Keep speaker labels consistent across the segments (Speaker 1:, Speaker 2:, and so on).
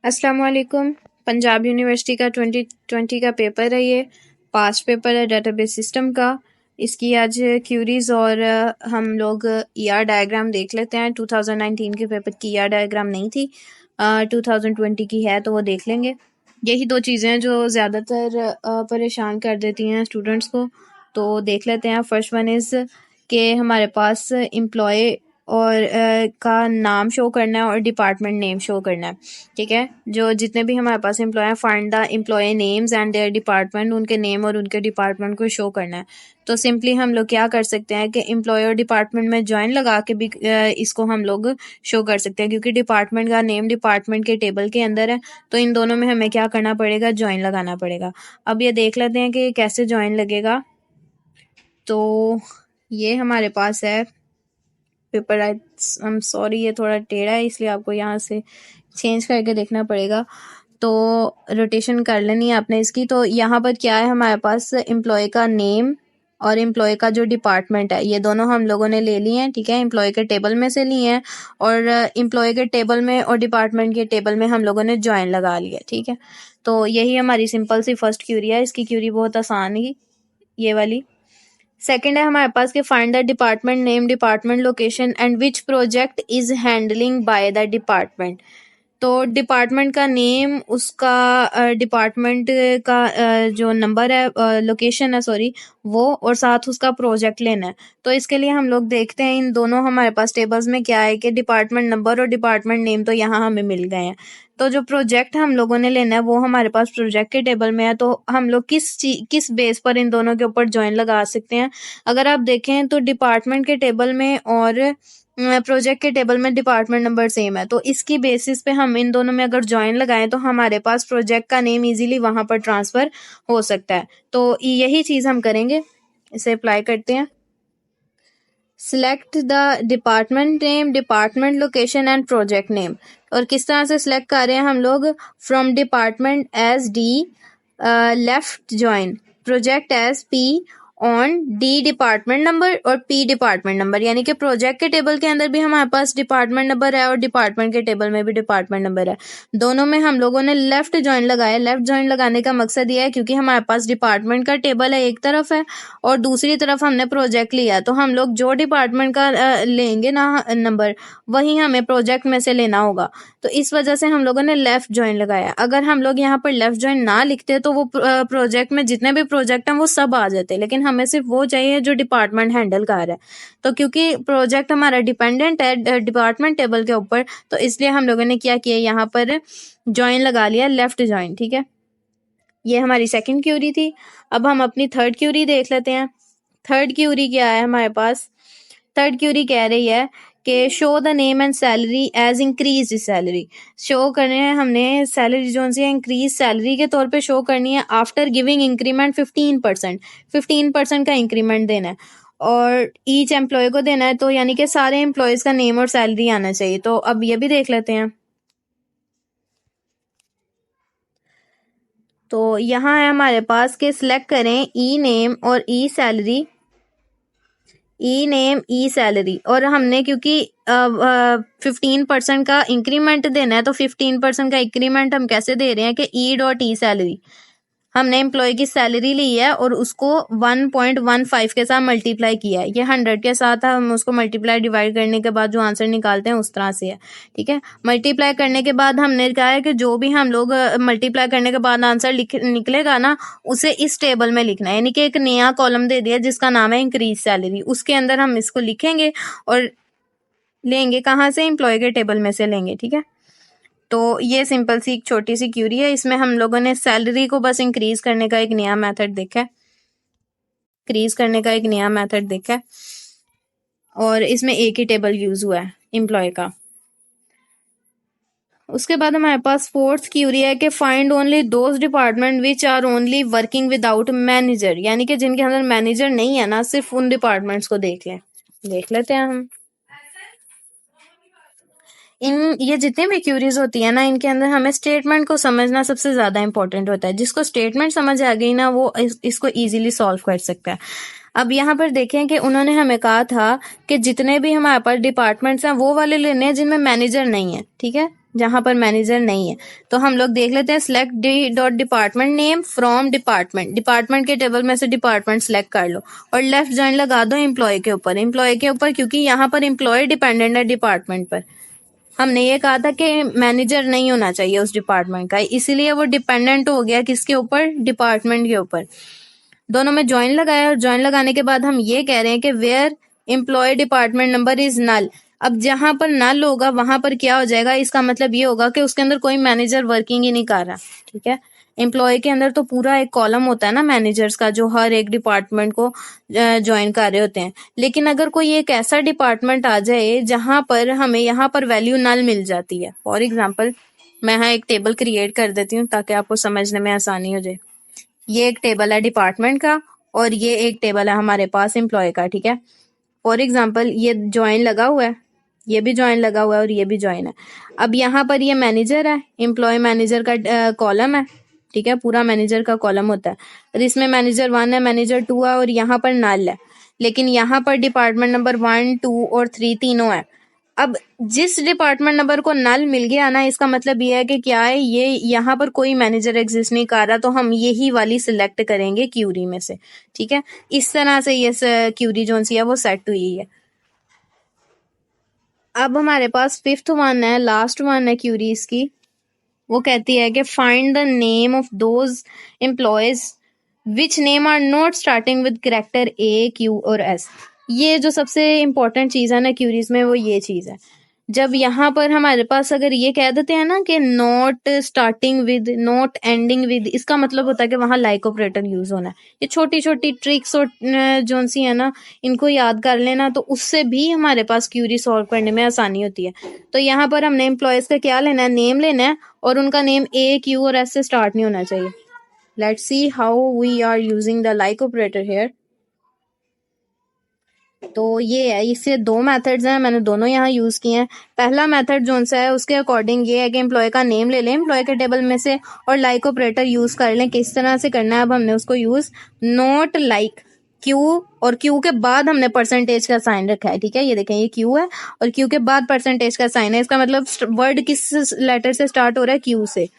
Speaker 1: अस्सलाम वालेकुम। पंजाब यूनिवर्सिटी का 2020 का पेपर है, ये पास्ट पेपर है डेटाबेस सिस्टम का। इसकी आज क्यूरीज और हम लोग ईआर डायग्राम देख लेते हैं। 2019 के पेपर की ईआर डायग्राम नहीं थी, 2020 की है तो वो देख लेंगे। यही दो चीज़ें हैं जो ज़्यादातर परेशान कर देती हैं स्टूडेंट्स को, तो देख लेते हैं। फर्स्ट वन इज़ के हमारे पास एम्प्लॉय और का नाम शो करना है और डिपार्टमेंट नेम शो करना है। ठीक है, जो जितने भी हमारे पास एम्प्लॉय हैं, find the employee names and their department, उनके नेम और उनके डिपार्टमेंट को शो करना है। तो सिंपली हम लोग क्या कर सकते हैं कि एम्प्लॉय और डिपार्टमेंट में ज्वाइन लगा के भी इसको हम लोग शो कर सकते हैं, क्योंकि डिपार्टमेंट का नेम डिपार्टमेंट के टेबल के अंदर है, तो इन दोनों में हमें क्या करना पड़ेगा, ज्वाइन लगाना पड़ेगा। अब ये देख लेते हैं कि कैसे ज्वाइन लगेगा। तो ये हमारे पास है पेपर, आई एम सॉरी ये थोड़ा टेढ़ा है इसलिए आपको यहाँ से चेंज करके देखना पड़ेगा। तो रोटेशन कर लेनी है आपने इसकी। तो यहाँ पर क्या है, हमारे पास एम्प्लॉय का नेम और एम्प्लॉय का जो डिपार्टमेंट है, ये दोनों हम लोगों ने ले लिए हैं। ठीक है, एम्प्लॉय के टेबल में से लिए हैं और एम्प्लॉय के टेबल में और डिपार्टमेंट के टेबल में हम लोगों ने ज्वाइन लगा लिया। ठीक है, तो यही हमारी सिंपल सी फर्स्ट क्यूरी है। इसकी क्यूरी बहुत आसान है, ये वाली। सेकंड है हमारे पास कि find the department name, department location and which project is handling by the department. तो डिपार्टमेंट का नेम, उसका डिपार्टमेंट का जो नंबर है, लोकेशन है सॉरी, वो, और साथ उसका प्रोजेक्ट लेना है। तो इसके लिए हम लोग देखते हैं इन दोनों हमारे पास टेबल्स में क्या है कि डिपार्टमेंट नंबर और डिपार्टमेंट नेम तो यहाँ हमें मिल गए हैं। तो जो प्रोजेक्ट हम लोगों ने लेना है वो हमारे पास प्रोजेक्ट के टेबल में है। तो हम लोग किस बेस पर इन दोनों के ऊपर ज्वाइन लगा सकते हैं। अगर आप देखें तो डिपार्टमेंट के टेबल में और प्रोजेक्ट के टेबल में डिपार्टमेंट नंबर सेम है, तो इसकी बेसिस पे हम इन दोनों में अगर ज्वाइन लगाएं तो हमारे पास प्रोजेक्ट का नेम इजीली वहां पर ट्रांसफर हो सकता है। तो यही चीज हम करेंगे, इसे अप्लाई करते हैं। Select the department name, department location and project name. और किस तरह से सिलेक्ट कर रहे हैं हम लोग, from department as D, left join, project as P, on D department number और पी डिपार्टमेंट नंबर। यानी कि प्रोजेक्ट के टेबल के अंदर भी हमारे पास डिपार्टमेंट नंबर है और डिपार्टमेंट के टेबल में भी डिपार्टमेंट नंबर है। दोनों में हम लोगों ने लेफ्ट ज्वाइन लगाया। लेफ्ट ज्वाइन लगाने का मकसद यह है क्योंकि हमारे पास डिपार्टमेंट का टेबल है एक तरफ है और दूसरी तरफ हमने प्रोजेक्ट लिया है, तो हम लोग जो डिपार्टमेंट का लेंगे ना नंबर, वही हमें प्रोजेक्ट में से लेना होगा। तो इस वजह से हम लोगों ने लेफ्ट ज्वाइन लगाया। अगर हम लोग यहाँ पर लेफ्ट ज्वाइन ना लिखते तो वो प्रोजेक्ट में जितने भी प्रोजेक्ट हैं वो सब आ जाते, लेकिन हमें सिर्फ वो चाहिए जो डिपार्टमेंट हैंडल कर रहा है। तो क्योंकि प्रोजेक्ट हमारा डिपेंडेंट है डिपार्टमेंट टेबल के ऊपर, तो इसलिए हम लोगों ने क्या किया, यहाँ पर ज्वाइन लगा लिया, लेफ्ट ज्वाइन। ठीक है, ये हमारी सेकंड क्यूरी थी। अब हम अपनी थर्ड क्यूरी देख लेते हैं। थर्ड क्यूरी क्या है हमारे पास, थर्ड क्यूरी कह रही है कि show the name and salary as increase salary. Show करने हैं हमने सैलरी जो सी इंक्रीज सैलरी के तौर पे शो करनी है आफ्टर गिविंग इंक्रीमेंट 15%। 15% का इंक्रीमेंट देना है और ईच एम्प्लॉय को देना है, तो यानी कि सारे एम्प्लॉयज का नेम और सैलरी आना चाहिए। तो अब ये भी देख लेते हैं। तो यहाँ है हमारे पास कि सिलेक्ट करें ई नेम और ई सैलरी, ई नेम ई सैलरी। और हमने क्योंकि 15% का इंक्रीमेंट देना है, तो 15% का इंक्रीमेंट हम कैसे दे रहे हैं कि ई डॉट ई सैलरी, हमने एम्प्लॉय की सैलरी ली है और उसको 1.15 के साथ मल्टीप्लाई किया है। ये 100 के साथ हम उसको मल्टीप्लाई डिवाइड करने के बाद जो आंसर निकालते हैं उस तरह से है। ठीक है, मल्टीप्लाई करने के बाद हमने कहा है कि जो भी हम लोग मल्टीप्लाई करने के बाद आंसर निकलेगा ना, उसे इस टेबल में लिखना है। यानी कि एक नया कॉलम दे दिया जिसका नाम है इंक्रीज सैलरी, उसके अंदर हम इसको लिखेंगे और लेंगे कहाँ से, एम्प्लॉय के टेबल में से लेंगे। ठीक है, तो ये सिंपल सी एक छोटी सी क्यूरी है। इसमें हम लोगों ने सैलरी को बस इंक्रीज करने का एक नया मेथड देखा है, इंक्रीज करने का एक नया मेथड देखा है और इसमें एक ही टेबल यूज हुआ है एम्प्लॉय का। उसके बाद हमारे पास फोर्थ क्यूरी है कि find only those department which are only working without manager. यानी कि जिनके अंदर मैनेजर नहीं है ना, सिर्फ उन डिपार्टमेंट्स को देख लेते हैं हम। ये जितने भी क्यूरीज होती है ना, इनके अंदर हमें स्टेटमेंट को समझना सबसे ज्यादा इंपॉर्टेंट होता है। जिसको स्टेटमेंट समझ आ गई ना, वो इसको इजीली सॉल्व कर सकता है। अब यहाँ पर देखें कि उन्होंने हमें कहा था कि जितने भी हमारे पास डिपार्टमेंट्स हैं वो वाले लेने हैं जिनमें मैनेजर नहीं है। ठीक है, जहां पर मैनेजर नहीं है। तो हम लोग देख लेते हैं, select D dot department name from department, department के टेबल में से डिपार्टमेंट सेलेक्ट कर लो और लेफ्ट जॉइन लगा दो एम्प्लॉय के ऊपर, एम्प्लॉय के ऊपर, क्योंकि यहाँ पर एम्प्लॉय डिपेंडेंट है डिपार्टमेंट पर। हमने ये कहा था कि मैनेजर नहीं होना चाहिए उस डिपार्टमेंट का, इसीलिए वो डिपेंडेंट हो गया किसके ऊपर, डिपार्टमेंट के ऊपर। दोनों में ज्वाइन लगाया और ज्वाइन लगाने के बाद हम ये कह रहे हैं कि where employee department number is null. अब जहां पर नल होगा वहां पर क्या हो जाएगा, इसका मतलब ये होगा कि उसके अंदर कोई मैनेजर वर्किंग ही नहीं कर रहा। ठीक है, एम्प्लॉय के अंदर तो पूरा एक कॉलम होता है ना मैनेजर्स का, जो हर एक डिपार्टमेंट को ज्वाइन कर रहे होते हैं। लेकिन अगर कोई एक ऐसा डिपार्टमेंट आ जाए जहां पर हमें यहाँ पर वैल्यू नल मिल जाती है, फॉर एग्जाम्पल मैं यहाँ एक टेबल क्रिएट कर देती हूँ ताकि आपको समझने में आसानी हो जाए। ये एक टेबल है डिपार्टमेंट का और ये एक टेबल है हमारे पास एम्प्लॉय का। ठीक है, फॉर एग्जाम्पल ये ज्वाइन लगा हुआ है, ये भी ज्वाइन लगा हुआ है और ये भी ज्वाइन है। अब यहाँ पर ये मैनेजर है, एम्प्लॉय मैनेजर का कॉलम है। ठीक है, पूरा मैनेजर का कॉलम होता है और इसमें मैनेजर 1 है, मैनेजर 2 है और यहाँ पर नल है। लेकिन यहाँ पर डिपार्टमेंट नंबर 1, 2 और 3 तीनों है। अब जिस डिपार्टमेंट नंबर को नल मिल गया ना, इसका मतलब ये है कि क्या है, ये यहाँ पर कोई मैनेजर एग्जिस्ट नहीं कर रहा, तो हम यही वाली सिलेक्ट करेंगे क्यूरी में से। ठीक है, इस तरह से ये क्यूरी जो सी है वो सेट हुई है। अब हमारे पास 5th वन है, लास्ट वन है क्यूरी इसकी। वो कहती है कि find the name of those employees which name are not starting with character A, Q और एस। ये जो सबसे इंपॉर्टेंट चीज है ना क्यूरीज में, वो ये चीज है। जब यहाँ पर हमारे पास अगर ये कह देते हैं ना कि not starting with, not ending with, इसका मतलब होता है कि वहां लाइक ऑपरेटर यूज होना है। ये छोटी छोटी ट्रिक्स और जो सी है ना, इनको याद कर लेना, तो उससे भी हमारे पास क्यूरी सॉल्व करने में आसानी होती है। तो यहाँ पर हमने एम्प्लॉयज का क्या लेना है, नेम लेना है और उनका नेम ए, क्यू और एस से स्टार्ट नहीं होना चाहिए। Let's see how we are using the like operator here. तो ये है, इससे 2 मेथड्स हैं, मैंने दोनों यहाँ यूज किए हैं। पहला मेथड जो सा है उसके अकॉर्डिंग ये है कि एम्प्लॉय का नेम ले लें एम्प्लॉय के टेबल में से और लाइक ऑपरेटर यूज कर लें। किस तरह से करना है, अब हमने उसको यूज नॉट लाइक क्यू, और क्यू के बाद हमने परसेंटेज का साइन रखा है। ठीक है, ये देखें, ये क्यू है और क्यू के बाद परसेंटेज का साइन है, इसका मतलब वर्ड किस लेटर से स्टार्ट हो रहा है, क्यू से।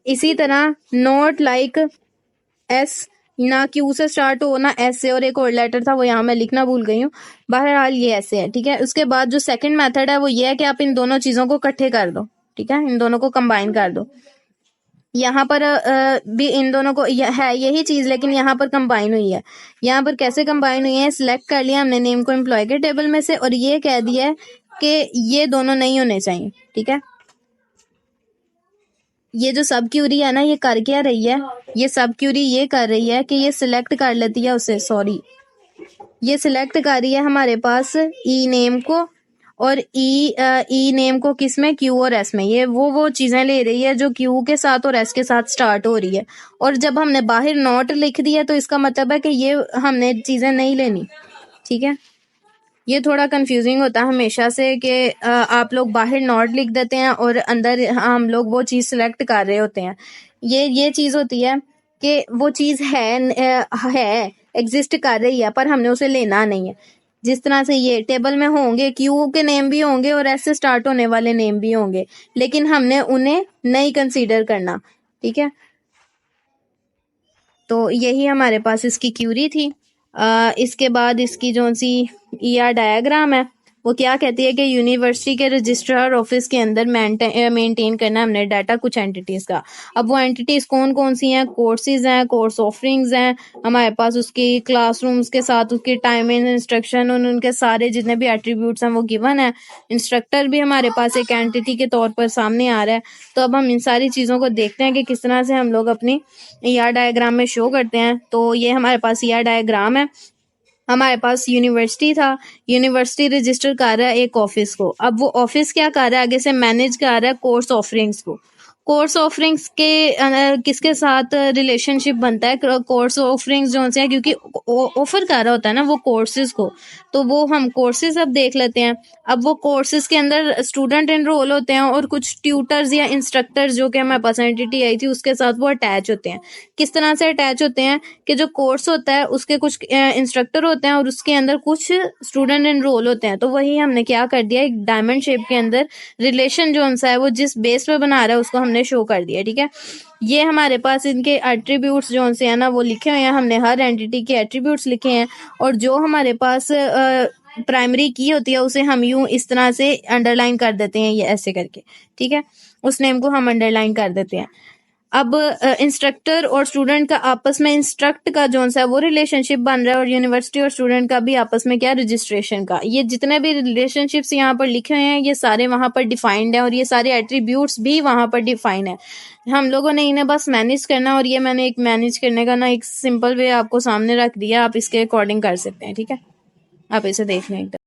Speaker 1: इसी तरह नॉट लाइक एस, ना क्यू से स्टार्ट हो ना एस से, और एक और लेटर था वो यहाँ मैं लिखना भूल गई हूँ, बहरहाल ये ऐसे है। ठीक है, उसके बाद जो सेकंड मेथड है वो ये है कि आप इन दोनों चीजों को इकट्ठे कर दो। ठीक है, इन दोनों को कंबाइन कर दो। यहाँ पर भी इन दोनों को है यही चीज, लेकिन यहाँ पर कंबाइन हुई है। यहाँ पर कैसे कंबाइन हुई है, सिलेक्ट कर लिया हमने नेम को एम्प्लॉय के टेबल में से और ये कह दिया है कि ये दोनों नहीं होने चाहिए। ठीक है, ये जो सब क्यूरी है ना, ये कर क्या रही है, ये सब क्यूरी ये कर रही है कि ये सिलेक्ट कर लेती है उसे, सॉरी, ये सिलेक्ट कर रही है हमारे पास ई नेम को और ई नेम को किस में, क्यू और एस में। ये वो चीजें ले रही है जो क्यू के साथ और एस के साथ स्टार्ट हो रही है। और जब हमने बाहर नॉट लिख दिया तो इसका मतलब है कि ये हमने चीजें नहीं लेनी। ठीक है, ये थोड़ा कंफ्यूजिंग होता है हमेशा से कि आप लोग बाहर नॉट लिख देते हैं और अंदर हम लोग वो चीज सिलेक्ट कर रहे होते हैं। ये चीज होती है कि वो चीज है एग्जिस्ट कर रही है पर हमने उसे लेना नहीं है। जिस तरह से ये टेबल में होंगे, क्यू के नेम भी होंगे और एस से स्टार्ट होने वाले नेम भी होंगे, लेकिन हमने उन्हें नहीं कंसीडर करना। ठीक है, तो यही हमारे पास इसकी क्यूरी थी। इसके बाद इसकी जो सी ईआर डायग्राम है वो क्या कहती है कि यूनिवर्सिटी के रजिस्ट्रार ऑफिस के अंदर मेंटेन करना हमने डाटा कुछ एंटिटीज का। अब वो एंटिटीज कौन कौन सी हैं, कोर्सेज हैं, कोर्स ऑफरिंग्स हैं हमारे पास, उसकी क्लासरूम्स के साथ उसकी टाइमिंग, इंस्ट्रक्शन और उनके सारे जितने भी एट्रीब्यूट्स हैं वो गिवन है। इंस्ट्रक्टर भी हमारे पास एक एंटिटी के तौर पर सामने आ रहा है। तो अब हम इन सारी चीजों को देखते हैं कि किस तरह से हम लोग अपनी ईआर डायग्राम में शो करते हैं। तो ये हमारे पास ईआर डायग्राम है। हमारे पास यूनिवर्सिटी था, यूनिवर्सिटी रजिस्टर कर रहा है एक ऑफिस को। अब वो ऑफिस क्या कर रहा है, आगे से मैनेज कर रहा है कोर्स ऑफरिंग्स को। कोर्स ऑफरिंग्स के किसके साथ रिलेशनशिप बनता है? कोर्स ऑफरिंग्स जो से, क्योंकि ऑफर कर रहा होता है ना वो कोर्सेज को, तो वो हम कोर्सेज अब देख लेते हैं। अब वो कोर्सेज के अंदर स्टूडेंट एनरोल होते हैं और कुछ ट्यूटर्स या इंस्ट्रक्टर्स जो कि हमारे पास एंटिटी आई थी उसके साथ वो अटैच होते हैं। किस तरह से अटैच होते हैं कि जो कोर्स होता है उसके कुछ इंस्ट्रक्टर होते हैं और उसके अंदर कुछ स्टूडेंट एनरोल होते हैं। तो वही हमने क्या कर दिया, एक डायमंड शेप के अंदर रिलेशन जो सा है वो जिस बेस पे बना रहा है उसको हमने शो कर दिया। ठीक है, ये हमारे पास इनके एट्रीब्यूट्स जो से है ना वो लिखे हुए हैं, हमने हर एंटिटी के एट्रीब्यूट्स लिखे हैं। और जो हमारे पास प्राइमरी की होती है उसे हम यूं इस तरह से अंडरलाइन कर देते हैं, ये ऐसे करके। ठीक है, उस नेम को हम अंडरलाइन कर देते हैं। अब इंस्ट्रक्टर और स्टूडेंट का आपस में इंस्ट्रक्ट का जो सा है वो रिलेशनशिप बन रहा है, और यूनिवर्सिटी और स्टूडेंट का भी आपस में क्या, रजिस्ट्रेशन का। ये जितने भी रिलेशनशिप्स यहाँ पर लिखे हुए हैं ये सारे वहां पर डिफाइंड है और ये सारे एट्रीब्यूट्स भी वहां पर डिफाइन है। हम लोगों ने इन्हें बस मैनेज करना, और ये मैंने एक मैनेज करने का ना एक सिंपल वे आपको सामने रख दिया, आप इसके अकॉर्डिंग कर सकते हैं। ठीक है, आप इसे देख लें।